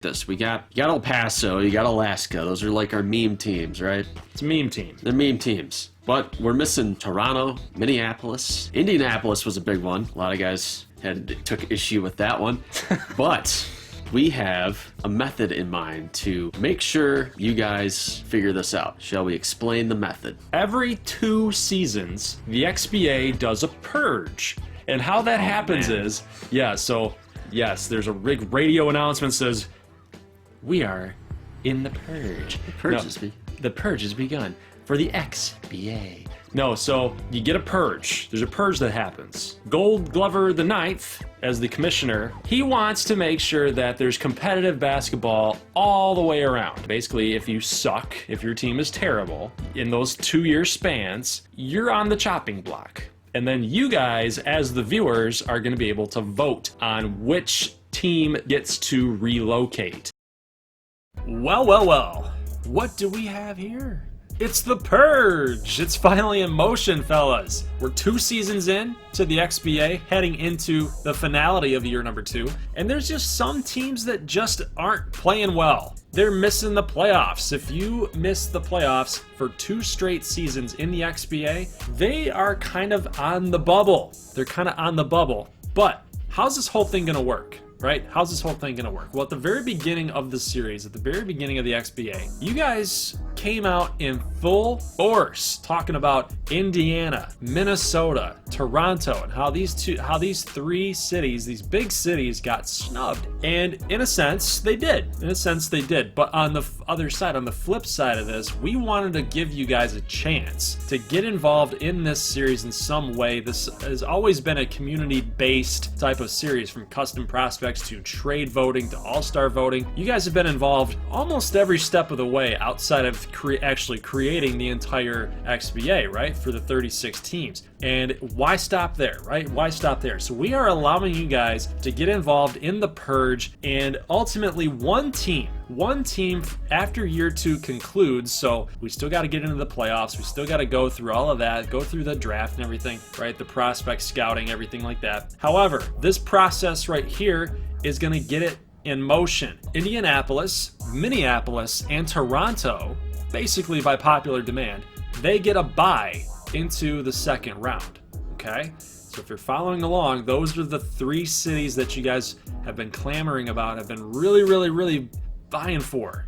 this. You got El Paso, you got Alaska. Those are like our meme teams, right? It's a meme team. They're meme teams. But we're missing Toronto, Minneapolis. Indianapolis was a big one. A lot of guys took issue with that one. But we have a method in mind to make sure you guys figure this out. Shall we explain the method? Every 2 seasons, the XBA does a purge. And how that happens is, there's a big radio announcement says, we are in the purge. The purge has begun for the XBA. No, so you get a purge. There's a purge that happens. Gold Glover the Ninth, as the commissioner, he wants to make sure that there's competitive basketball all the way around. Basically, if you suck, if your team is terrible, in those 2-year spans, you're on the chopping block. And then you guys, as the viewers, are going to be able to vote on which team gets to relocate. Well. What do we have here? It's the Purge! It's finally in motion, fellas. We're 2 seasons in to the XBA, heading into the finality of year number 2, and there's just some teams that just aren't playing well. They're missing the playoffs. If you miss the playoffs for 2 straight seasons in the XBA, they are kind of on the bubble. They're kind of on the bubble. But how's this whole thing gonna work? Right? How's this whole thing gonna work? Well, at the very beginning of the series, at the very beginning of the XBA, you guys came out in full force talking about Indiana, Minnesota, Toronto, and how these 3 cities, these big cities, got snubbed. And in a sense, they did. But on the other side, on the flip side of this, we wanted to give you guys a chance to get involved in this series in some way. This has always been a community-based type of series, from custom prospects to trade voting to all-star voting. You guys have been involved almost every step of the way outside of actually creating the entire XBA, right, for the 36 teams. And why stop there, right? Why stop there? So we are allowing you guys to get involved in the Purge, and ultimately one team after year 2 concludes. So we still got to get into the playoffs. We still got to go through all of that, go through the draft and everything, right? The prospect scouting, everything like that. However, this process right here is going to get it in motion. Indianapolis, Minneapolis, and Toronto, basically by popular demand, they get a bye into the second round, okay? So if you're following along, those are the 3 cities that you guys have been clamoring about, have been really vying for.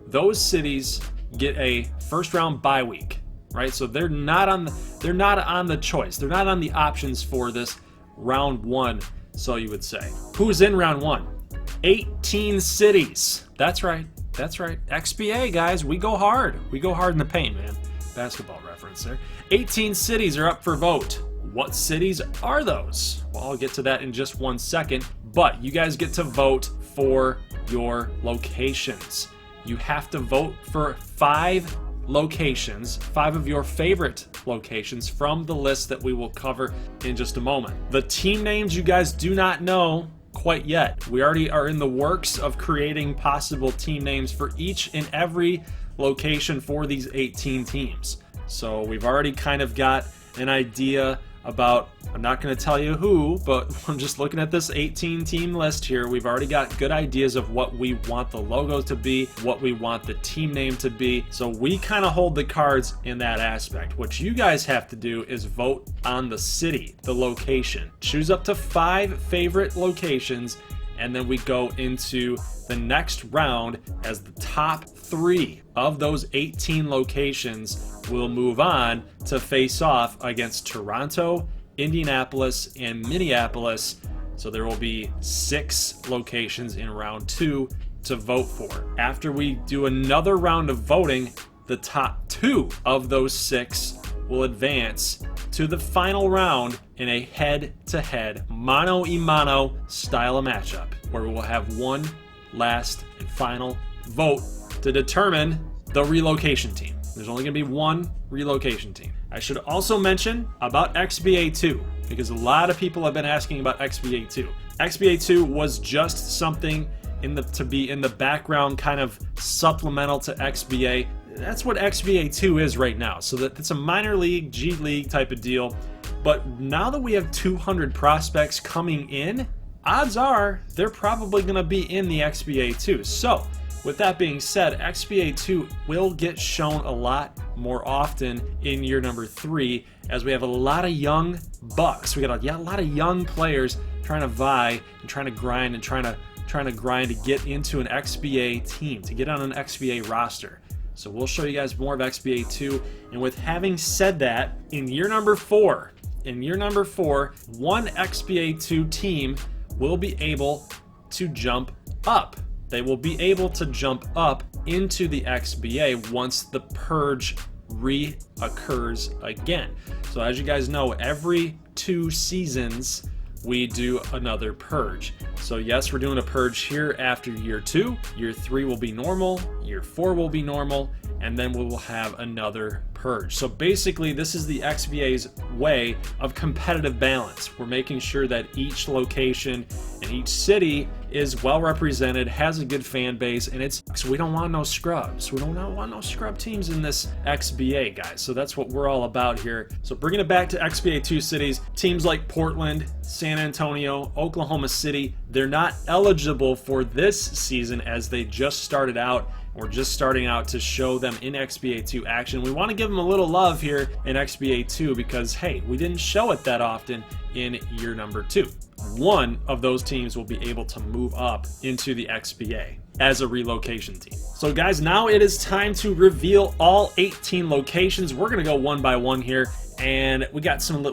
Those cities get a first round bye week, right? So they're not on the choice. They're not on the options for this round 1, so you would say. Who's in round 1? 18 cities. That's right. XBA, guys, we go hard. We go hard in the paint, man. Basketball reference there. 18 cities are up for vote. What cities are those? Well, I'll get to that in just 1 second, but you guys get to vote for your locations. You have to vote for 5 locations, 5 of your favorite locations from the list that we will cover in just a moment. The team names you guys do not know quite yet. We already are in the works of creating possible team names for each and every location for these 18 teams. So we've already kind of got an idea about, I'm not going to tell you who, but I'm just looking at this 18 team list here. We've already got good ideas of what we want the logo to be, what we want the team name to be. So we kind of hold the cards in that aspect. What you guys have to do is vote on the city, the location. Choose up to 5 favorite locations, and then we go into the next round as the top 3 of those 18 locations will move on to face off against Toronto, Indianapolis, and Minneapolis. So there will be 6 locations in round 2 to vote for. After we do another round of voting, the top 2 of those 6 will advance to the final round in a head-to-head, mano-a-mano style of matchup, where we will have one last and final vote to determine the relocation team. There's only going to be one relocation team. I should also mention about XBA 2, because a lot of people have been asking about XBA 2. XBA 2 was just something to be in the background, kind of supplemental to XBA. That's what XBA 2 is right now. So that's a minor league, G League type of deal. But now that we have 200 prospects coming in odds are they're probably going to be in the XBA too. So with that being said, XBA 2 will get shown a lot more often in year number 3, as we have a lot of young bucks. We got a lot of young players trying to vie and trying to grind and trying to grind to get into an XBA team, to get on an XBA roster. So we'll show you guys more of XBA 2. And with having said that, in year number 4, one XBA 2 team will be able to jump up. They will be able to jump up into the XBA once the Purge reoccurs again. So as you guys know, every 2 seasons we do another Purge. So yes, we're doing a Purge here after year 2. Year 3 will be normal, year 4 will be normal, and then we will have another Purge. So basically, this is the XBA's way of competitive balance. We're making sure that each location and each city is well represented, has a good fan base, and so we don't want no scrubs. We don't want no scrub teams in this XBA, guys. So that's what we're all about here. So bringing it back to XBA 2 cities, teams like Portland, San Antonio, Oklahoma City, they're not eligible for this season as they just started out. We're just starting out to show them in XBA 2 action. We want to give them a little love here in XBA 2 because, hey, we didn't show it that often in year number 2. One of those teams will be able to move up into the XBA as a relocation team. So guys, now it is time to reveal all 18 locations. We're going to go one by one here. And we got some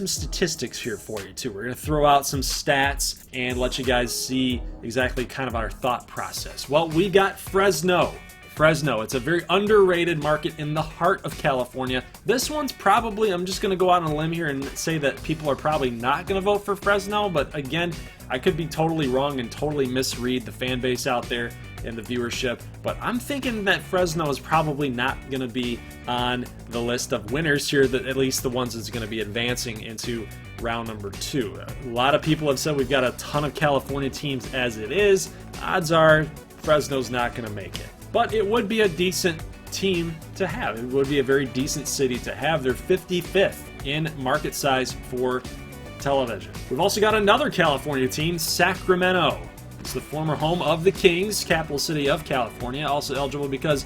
statistics here for you too. We're going to throw out some stats and let you guys see exactly kind of our thought process. Well, we got Fresno. It's a very underrated market in the heart of California. This one's probably, I'm just going to go out on a limb here and say that people are probably not going to vote for Fresno, but again, I could be totally wrong and totally misread the fan base out there and the viewership, but I'm thinking that Fresno is probably not going to be on the list of winners here, that at least the ones that's going to be advancing into round number 2. A lot of people have said we've got a ton of California teams as it is. Odds are Fresno's not going to make it, but it would be a decent team to have. It would be a very decent city to have. They're 55th in market size for television. We've also got another California team, Sacramento. It's the former home of the Kings, capital city of California. Also eligible because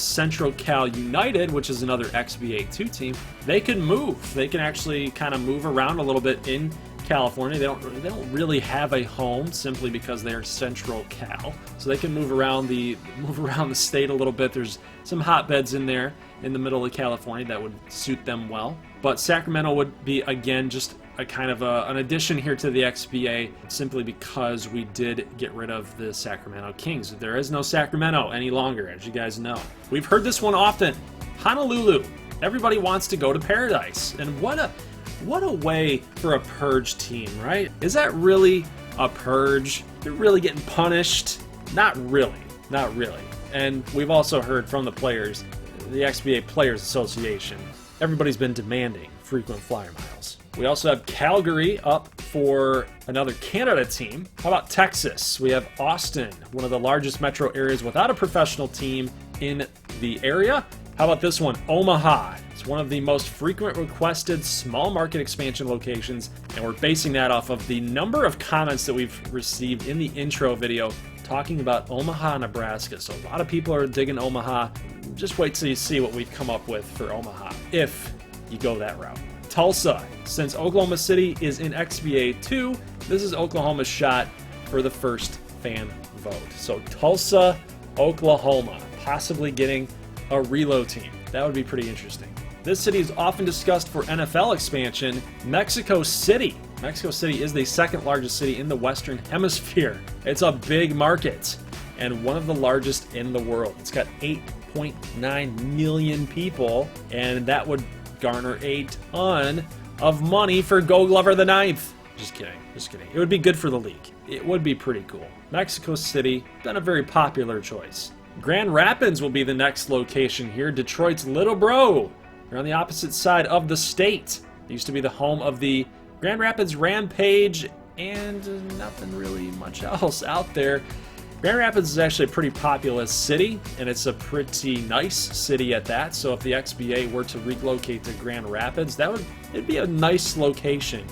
Central Cal United, which is another XBA 2 team, they can move. They can actually kind of move around a little bit in California. They don't really have a home simply because they're Central Cal, so they can move around the state a little bit. There's some hotbeds in there in the middle of California that would suit them well. But Sacramento would be, again, just a kind of an addition here to the XBA simply because we did get rid of the Sacramento Kings. There is no Sacramento any longer, as you guys know. We've heard this one often. Honolulu. Everybody wants to go to paradise. And what a way for a Purge team, right? Is that really a Purge? They're really getting punished? Not really. And we've also heard from the players, the XBA Players Association, everybody's been demanding frequent flyer miles. We also have Calgary up for another Canada team. How about Texas? We have Austin, one of the largest metro areas without a professional team in the area. How about this one? Omaha. It's one of the most frequent requested small market expansion locations, and we're basing that off of the number of comments that we've received in the intro video talking about Omaha, Nebraska. So a lot of people are digging Omaha. Just wait till you see what we've come up with for Omaha, if you go that route. Tulsa. Since Oklahoma City is in XBA 2, this is Oklahoma's shot for the first fan vote. So Tulsa, Oklahoma, possibly getting a reload team. That would be pretty interesting. This city is often discussed for NFL expansion. Mexico City. Mexico City is the second largest city in the Western Hemisphere. It's a big market and one of the largest in the world. It's got 8.9 million people, and that would garner a ton of money for Gold Glover the Ninth. Just kidding. It would be good for the league. It would be pretty cool. Mexico City, been a very popular choice. Grand Rapids will be the next location here. Detroit's Little Bro. They're on the opposite side of the state. It used to be the home of the Grand Rapids Rampage and nothing really much else out there. Grand Rapids is actually a pretty populous city, and it's a pretty nice city at that. So if the XBA were to relocate to Grand Rapids, it'd be a nice location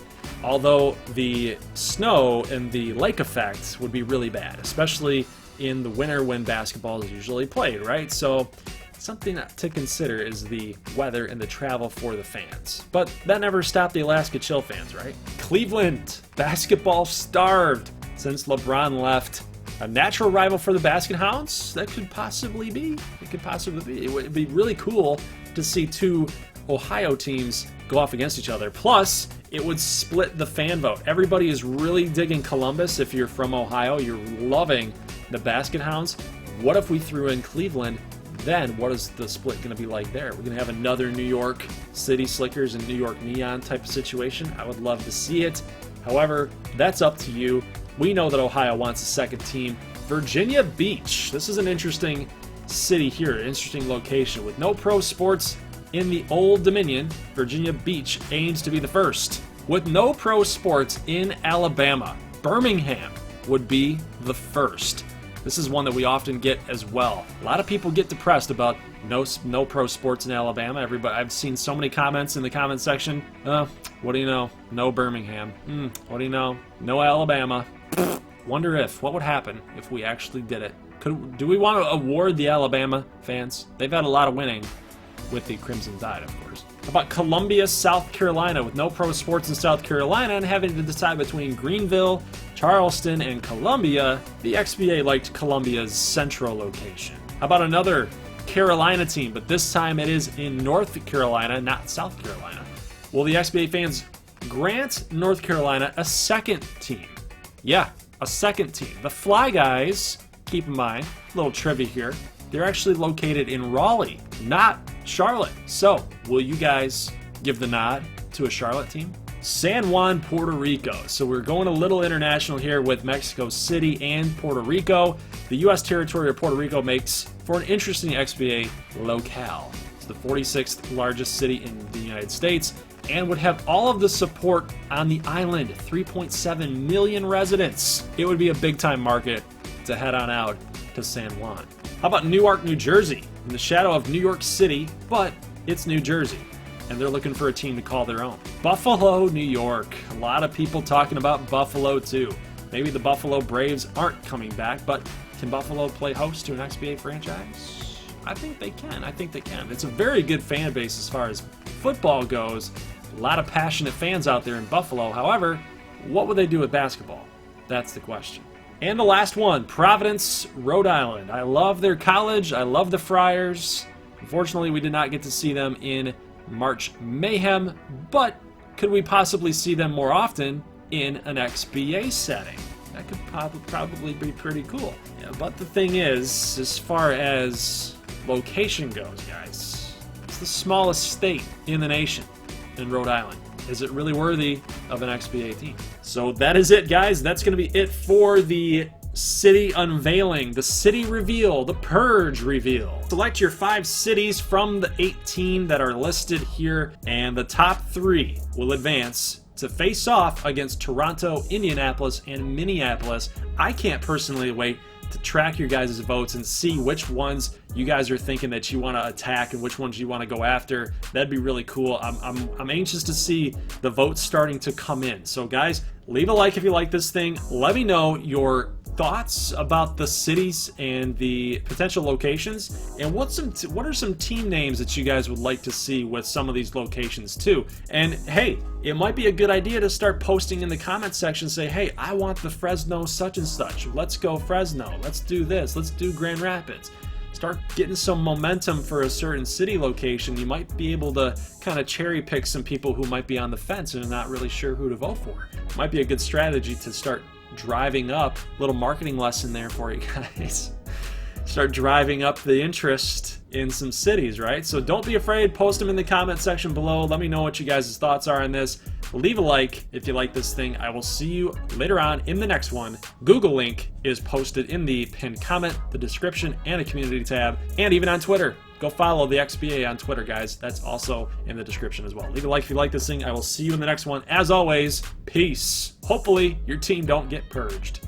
Although the snow and the lake effect would be really bad, especially in the winter when basketball is usually played, right? So something to consider is the weather and the travel for the fans. But that never stopped the Alaska Chill fans, right? Cleveland, basketball starved since LeBron left. A natural rival for the Basket Hounds? That could possibly be. It could possibly be. It would be really cool to see two Ohio teams go off against each other. Plus, it would split the fan vote. Everybody is really digging Columbus. If you're from Ohio, you're loving the Basket Hounds. What if we threw in Cleveland? Then what is the split going to be like there? We're going to have another New York City Slickers and New York Neon type of situation. I would love to see it. However, that's up to you. We know that Ohio wants a second team. Virginia Beach. This is an interesting city here, an interesting location. With no pro sports in the Old Dominion, Virginia Beach aims to be the first. With no pro sports in Alabama, Birmingham would be the first. This is one that we often get as well. A lot of people get depressed about no pro sports in Alabama. I've seen so many comments in the comment section. What do you know? No Birmingham. What do you know? No Alabama. What would happen if we actually did it? Do we want to award the Alabama fans? They've had a lot of winning with the Crimson Tide, of course. How about Columbia, South Carolina? With no pro sports in South Carolina and having to decide between Greenville, Charleston, and Columbia, the XBA liked Columbia's central location. How about another Carolina team, but this time it is in North Carolina, not South Carolina? Will the XBA fans grant North Carolina a second team? Yeah, a second team. The Fly Guys, keep in mind, little trivia here, they're actually located in Raleigh, not Charlotte. So, will you guys give the nod to a Charlotte team? San Juan, Puerto Rico. So we're going a little international here with Mexico City and Puerto Rico. The U.S. territory of Puerto Rico makes for an interesting XBA locale. It's the 46th largest city in the United States and would have all of the support on the island, 3.7 million residents. It would be a big-time market to head on out to San Juan. How about Newark, New Jersey? In the shadow of New York City, but it's New Jersey, and they're looking for a team to call their own. Buffalo, New York. A lot of people talking about Buffalo too. Maybe the Buffalo Braves aren't coming back, but can Buffalo play host to an XBA franchise? I think they can. It's a very good fan base as far as football goes. A lot of passionate fans out there in Buffalo. However, what would they do with basketball? That's the question. And the last one, Providence, Rhode Island. I love their college. I love the Friars. Unfortunately, we did not get to see them in March Mayhem, but could we possibly see them more often in an XBA setting? That could probably be pretty cool. Yeah, but the thing is, as far as location goes, guys, it's the smallest state in the nation in Rhode Island. Is it really worthy of an XBA team? So that is it, guys. That's going to be it for the city unveiling, the city reveal, the Purge reveal. Select your 5 cities from the 18 that are listed here, and the top 3 will advance to face off against Toronto, Indianapolis, and Minneapolis. I can't personally wait to track your guys' votes and see which ones you guys are thinking that you want to attack and which ones you want to go after. That'd be really cool. I'm anxious to see the votes starting to come in. So guys, leave a like if you like this thing. Let me know your thoughts about the cities and the potential locations, and what are some team names that you guys would like to see with some of these locations too. And hey, it might be a good idea to start posting in the comment section, say, hey, I want the Fresno such and such. Let's go Fresno. Let's do this. Let's do Grand Rapids. Start getting some momentum for a certain city location. You might be able to kind of cherry pick some people who might be on the fence and are not really sure who to vote for. Might be a good strategy to start driving up. A little marketing lesson there for you guys. Start driving up the interest in some cities, right? So don't be afraid. Post them in the comment section below. Let me know what you guys' thoughts are on this. Leave a like if you like this thing. I will see you later on in the next one. Google link is posted in the pinned comment, the description, and a community tab, and even on Twitter. Go follow the XBA on Twitter, guys. That's also in the description as well. Leave a like if you like this thing. I will see you in the next one. As always, peace. Hopefully, your team don't get purged.